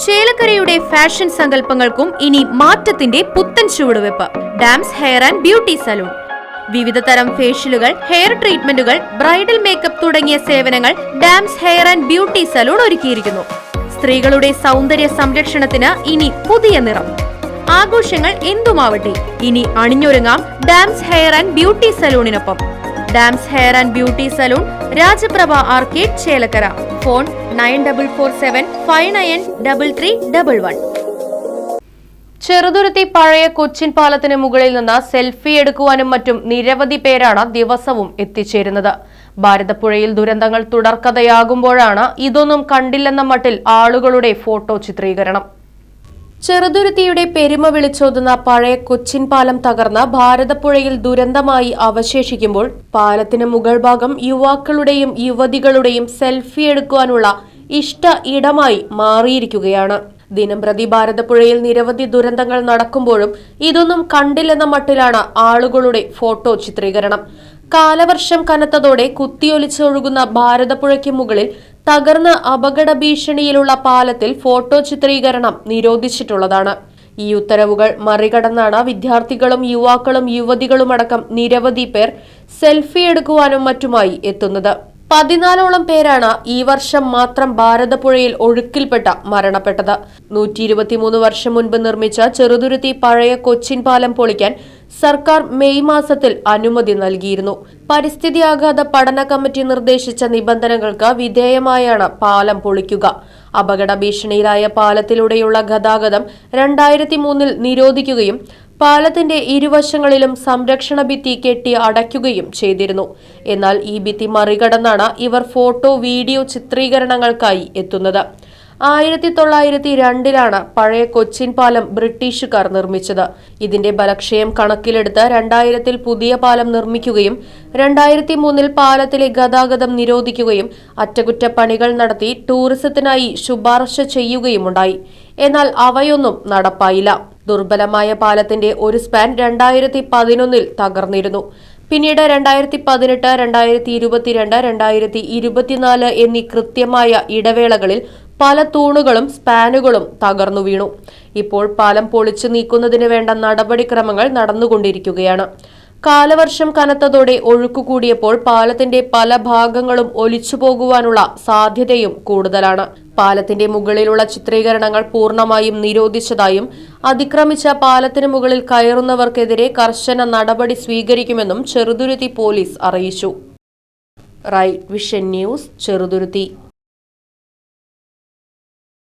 ചേലക്കരയുടെ fashion സങ്കല്പങ്ങൾക്കും ഇനി മാറ്റത്തിന്റെ പുത്തൻ ചുവടുവെപ്പ്. Dams hair and beauty salon. വിവിധ തരം ഫേഷ്യലുകൾ, ഹെയർ ട്രീറ്റ്മെന്റുകൾ, ബ്രൈഡൽ മേക്കപ്പ് തുടങ്ങിയ സേവനങ്ങൾ Dams hair and beauty salon ഒരുക്കിയിരിക്കുന്നു. സ്ത്രീകളുടെ സൗന്ദര്യ സംരക്ഷണത്തിന് ഇനി പുതിയ നിറം. ആഘോഷങ്ങൾ എന്തുമാവട്ടെ, ഇനി അണിഞ്ഞൊരുങ്ങാം ഡാംസ് ഹെയർ ആൻഡ് ബ്യൂട്ടി സലൂണിനൊപ്പം. Dams hair and beauty salon, Rajaprabha arcade, Chelakkara. Phone 9447593311. Cheruthuruthy പഴയ കൊച്ചിൻ പാലത്തിന് മുകളിൽ നിന്ന് സെൽഫി എടുക്കുവാനും മറ്റും നിരവധി പേരാണ് ദിവസവും എത്തിച്ചേരുന്നത്. ഭാരതപ്പുഴയിൽ ദുരന്തങ്ങൾ തുടർക്കഥയാകുമ്പോഴാണ് ഇതൊന്നും കണ്ടില്ലെന്ന മട്ടിൽ ആളുകളുടെ ഫോട്ടോ ചിത്രീകരണം. ചെറുതുരുത്തിയുടെ പെരുമ വിളിച്ചോതുന്ന പഴയ കൊച്ചിൻ പാലം തകർന്ന് ഭാരതപ്പുഴയിൽ ദുരന്തമായി അവശേഷിക്കുമ്പോൾ പാലത്തിന് മുകൾ ഭാഗം യുവാക്കളുടെയും യുവതികളുടെയും സെൽഫി എടുക്കുവാനുള്ള ഇഷ്ട ഇടമായി മാറിയിരിക്കുകയാണ്. ദിനംപ്രതി ഭാരതപ്പുഴയിൽ നിരവധി ദുരന്തങ്ങൾ നടക്കുമ്പോഴും ഇതൊന്നും കണ്ടില്ലെന്ന മട്ടിലാണ് ആളുകളുടെ ഫോട്ടോ ചിത്രീകരണം. കാലവർഷം കനത്തതോടെ കുത്തിയൊലിച്ചൊഴുകുന്ന ഭാരതപ്പുഴയ്ക്ക് മുകളിൽ തകർന്ന് അപകട ഭീഷണിയിലുള്ള പാലത്തിൽ ഫോട്ടോ ചിത്രീകരണം നിരോധിച്ചിട്ടുള്ളതാണ്. ഈ ഉത്തരവുകൾ മറികടന്നാണ് വിദ്യാർത്ഥികളും യുവാക്കളും യുവതികളുമടക്കം നിരവധി പേർ സെൽഫി എടുക്കുവാനും മറ്റുമായി എത്തുന്നത്. 14ഓളം പേരാണ് ഈ വർഷം മാത്രം ഭാരതപ്പുഴയിൽ ഒഴുക്കിൽപ്പെട്ട മരണപ്പെട്ടത്. 123 വർഷം മുൻപ് നിർമ്മിച്ച ചെറുതുരുത്തി പഴയ കൊച്ചിൻ പാലം പൊളിക്കാൻ സർക്കാർ മെയ് മാസത്തിൽ അനുമതി നൽകിയിരുന്നു. പരിസ്ഥിതി ആഘാത പഠന കമ്മിറ്റി നിർദ്ദേശിച്ച നിബന്ധനകൾക്ക് വിധേയമായാണ് പാലം പൊളിക്കുക. അപകട ഭീഷണിയിലായ പാലത്തിലൂടെയുള്ള ഗതാഗതം 2003 നിരോധിക്കുകയും പാലത്തിന്റെ ഇരുവശങ്ങളിലും സംരക്ഷണ ഭിത്തി കെട്ടി അടയ്ക്കുകയും ചെയ്തിരുന്നു. എന്നാൽ ഈ ഭിത്തി മറികടന്നാണ് ഇവർ ഫോട്ടോ, വീഡിയോ ചിത്രീകരണങ്ങൾക്കായി എത്തുന്നത്. 1902 പഴയ കൊച്ചിൻ പാലം ബ്രിട്ടീഷുകാർ നിർമ്മിച്ചത്. ഇതിന്റെ ബലക്ഷയം കണക്കിലെടുത്ത് 2000 പുതിയ പാലം നിർമ്മിക്കുകയും 2003 പാലത്തിലെ ഗതാഗതം നിരോധിക്കുകയും അറ്റകുറ്റപ്പണികൾ നടത്തി ടൂറിസത്തിനായി ശുപാർശ ചെയ്യുകയുമുണ്ടായി. എന്നാൽ അവയൊന്നും നടപ്പായില്ല. ദുർബലമായ പാലത്തിന്റെ ഒരു സ്പാൻ 2011 തകർന്നിരുന്നു. പിന്നീട് 2018, 2022, 2024 എന്നീ കൃത്യമായ ഇടവേളകളിൽ പല തൂണുകളും സ്പാനുകളും തകർന്നു വീണു. ഇപ്പോൾ പാലം പൊളിച്ചു നീക്കുന്നതിന് വേണ്ട നടപടിക്രമങ്ങൾ നടന്നുകൊണ്ടിരിക്കുകയാണ്. കാലവർഷം കനത്തതോടെ ഒഴുക്കുകൂടിയപ്പോൾ പാലത്തിന്റെ പല ഭാഗങ്ങളും ഒലിച്ചു പോകുവാനുള്ള സാധ്യതയും കൂടുതലാണ്. പാലത്തിന്റെ മുകളിലുള്ള ചിത്രീകരണങ്ങൾ പൂർണ്ണമായും നിരോധിച്ചതായും അതിക്രമിച്ച പാലത്തിന് മുകളിൽ കയറുന്നവർക്കെതിരെ കർശന നടപടി സ്വീകരിക്കുമെന്നും ചെറുതുരുത്തി പോലീസ് അറിയിച്ചു. Right vision news, Cheruthuruthy.